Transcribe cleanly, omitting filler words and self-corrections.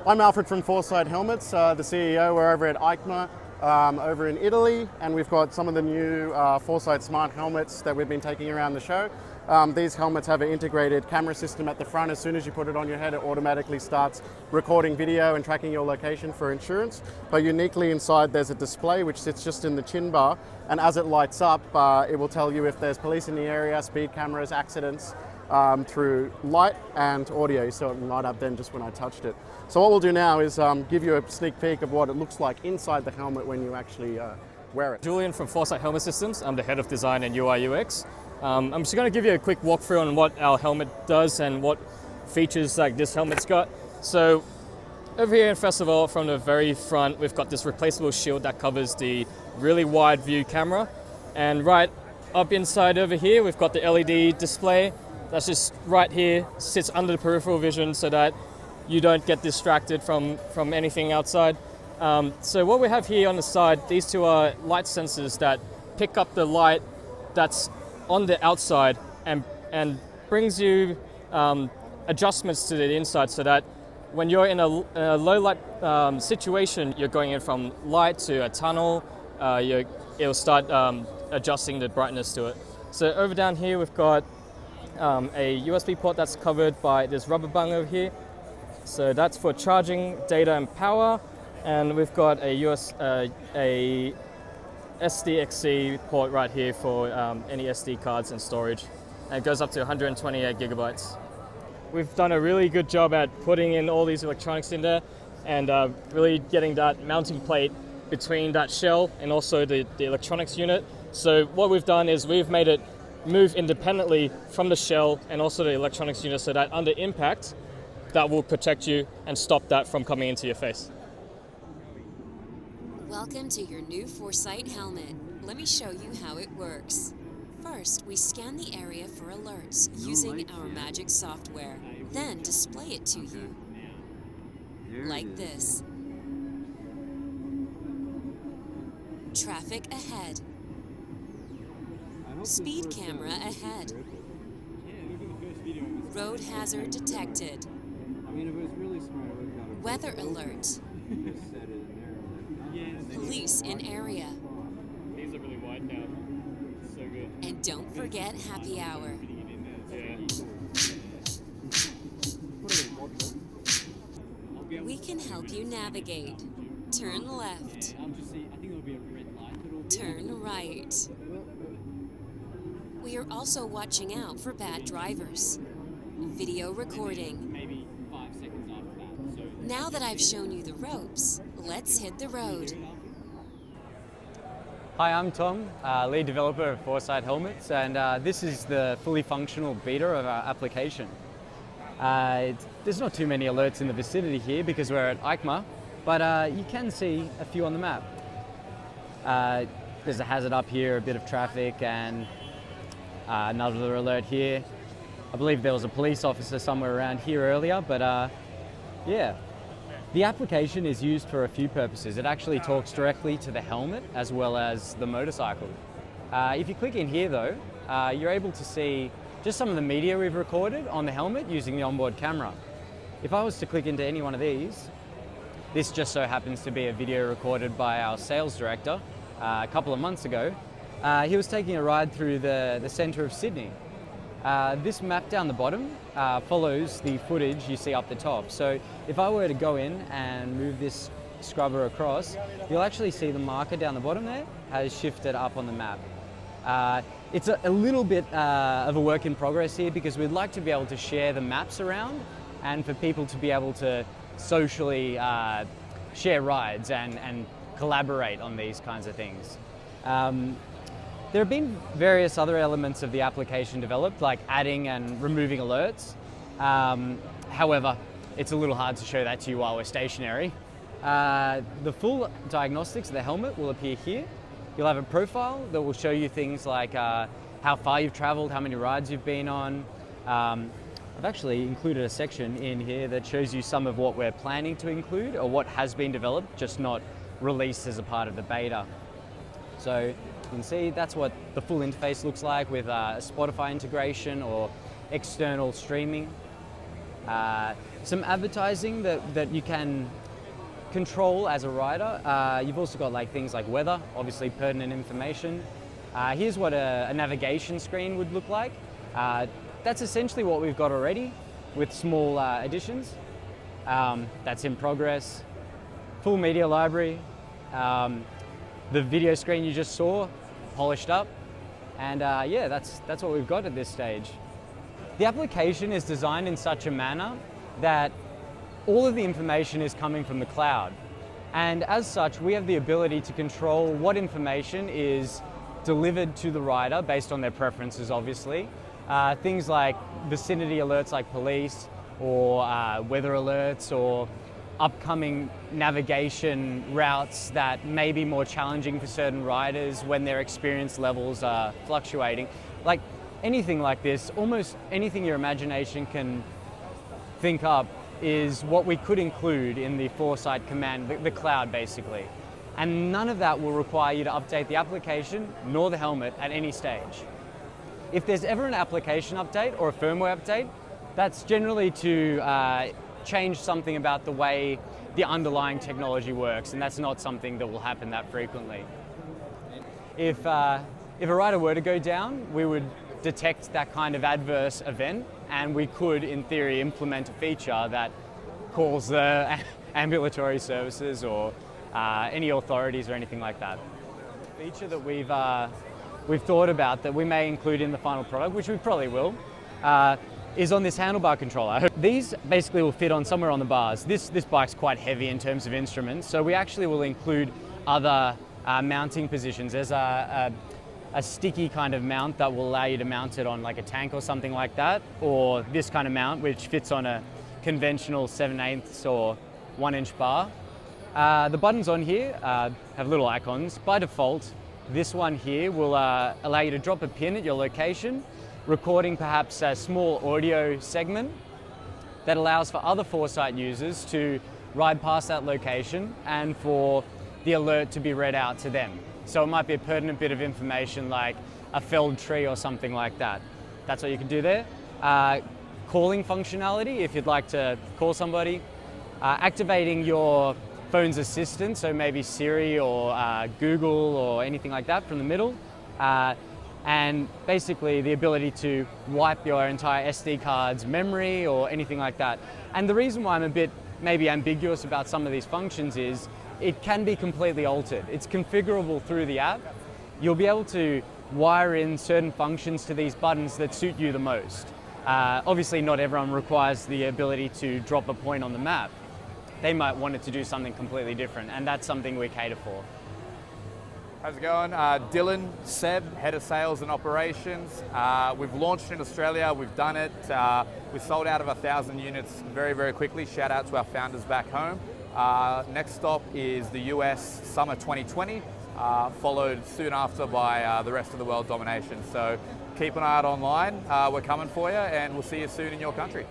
I'm Alfred from Forcite Helmets, the CEO. We're over at EICMA over in Italy, and we've got some of the new Forcite smart helmets that we've been taking around the show. These helmets have an integrated camera system at the front. As soon as you put it on your head, it automatically starts recording video and tracking your location for insurance. But uniquely inside, there's a display which sits just in the chin bar, and as it lights up, it will tell you if there's police in the area, speed cameras, accidents, through light and audio, so it can light up then just when I touched it. So what we'll do now is give you a sneak peek of what it looks like inside the helmet when you actually wear it. Julian from Forcite Helmet Systems. I'm the head of design and UI UX. I'm just going to give you a quick walkthrough on what our helmet does and what features like this helmet's got. So over here, first of all, from the very front, we've got this replaceable shield that covers the really wide view camera. And right up inside over here, we've got the LED display. That's just right here, sits under the peripheral vision so that you don't get distracted from anything outside. So what we have here on the side, these two are light sensors that pick up the light that's on the outside and brings you adjustments to the inside so that when you're in a low light situation, you're going in from light to a tunnel, it'll start adjusting the brightness to it. So over down here, we've got a USB port that's covered by this rubber bung over here. So that's for charging data and power. And we've got a SDXC port right here for any SD cards and storage. And it goes up to 128 gigabytes. We've done a really good job at putting in all these electronics in there and really getting that mounting plate between that shell and also the electronics unit. So what we've done is we've made it move independently from the shell and also the electronics unit so that under impact, that will protect you and stop that from coming into your face. Welcome to your new Forcite helmet. Let me show you how it works. First, we scan the area for alerts using our magic software, then display it to you, like this. Traffic ahead. Speed camera ahead. Road hazard detected. Weather alert. Police in area. These are really wide now. So good. And don't forget happy hour. We can help you navigate. Turn left. Turn right. We are also watching out for bad drivers. Video recording. Now that I've shown you the ropes, let's hit the road. Hi, I'm Tom, lead developer of Forcite Helmets, and this is the fully functional beta of our application. There's not too many alerts in the vicinity here because we're at EICMA, but you can see a few on the map. There's a hazard up here, a bit of traffic, and another alert here. I believe there was a police officer somewhere around here earlier, but yeah. The application is used for a few purposes. It actually talks directly to the helmet as well as the motorcycle. If you click in here though, you're able to see just some of the media we've recorded on the helmet using the onboard camera. If I was to click into any one of these, this just so happens to be a video recorded by our sales director a couple of months ago. He was taking a ride through the centre of Sydney. This map down the bottom follows the footage you see up the top. So if I were to go in and move this scrubber across, you'll actually see the marker down the bottom there has shifted up on the map. It's a little bit of a work in progress here because we'd like to be able to share the maps around and for people to be able to socially share rides and collaborate on these kinds of things. There have been various other elements of the application developed, like adding and removing alerts. However, it's a little hard to show that to you while we're stationary. The full diagnostics of the helmet will appear here. You'll have a profile that will show you things like how far you've traveled, how many rides you've been on. I've actually included a section in here that shows you some of what we're planning to include or what has been developed, just not released as a part of the beta. So you can see that's what the full interface looks like with a Spotify integration or external streaming. some advertising that you can control as a rider. You've also got like things like weather, obviously pertinent information. Here's what a navigation screen would look like. That's essentially what we've got already with small additions. That's in progress. Full media library. The video screen you just saw, polished up. And yeah, that's what we've got at this stage. The application is designed in such a manner that all of the information is coming from the cloud. And as such, we have the ability to control what information is delivered to the rider based on their preferences, obviously. Things like vicinity alerts like police, or weather alerts, or upcoming navigation routes that may be more challenging for certain riders when their experience levels are fluctuating. Like anything like this, almost anything your imagination can think up is what we could include in the Forcite command, the cloud basically. And none of that will require you to update the application nor the helmet at any stage. If there's ever an application update or a firmware update, that's generally to change something about the way the underlying technology works, and that's not something that will happen that frequently. If a rider were to go down, we would detect that kind of adverse event, and we could, in theory, implement a feature that calls the ambulatory services or any authorities or anything like that. A feature that we've thought about that we may include in the final product, which we probably will, is on this handlebar controller. These basically will fit on somewhere on the bars. This bike's quite heavy in terms of instruments, so we actually will include other mounting positions. There's a sticky kind of mount that will allow you to mount it on like a tank or something like that, or this kind of mount which fits on a conventional 7/8 or 1-inch bar. The buttons on here have little icons. By default, this one here will allow you to drop a pin at your location, recording perhaps a small audio segment that allows for other Forcite users to ride past that location and for the alert to be read out to them. So it might be a pertinent bit of information like a felled tree or something like that. That's what you can do there. Calling functionality, if you'd like to call somebody. Activating your phone's assistant, so maybe Siri or Google or anything like that from the middle. And basically the ability to wipe your entire SD card's memory or anything like that. And the reason why I'm a bit maybe ambiguous about some of these functions is it can be completely altered. It's configurable through the app. You'll be able to wire in certain functions to these buttons that suit you the most. Obviously not everyone requires the ability to drop a point on the map. They might want it to do something completely different, and that's something we cater for. How's it going? Dylan, Seb, Head of Sales and Operations. We've launched in Australia, we've done it. We sold out of 1,000 units very, very quickly. Shout out to our founders back home. Next stop is the US summer 2020, followed soon after by the rest of the world domination. So keep an eye out online. We're coming for you, and we'll see you soon in your country.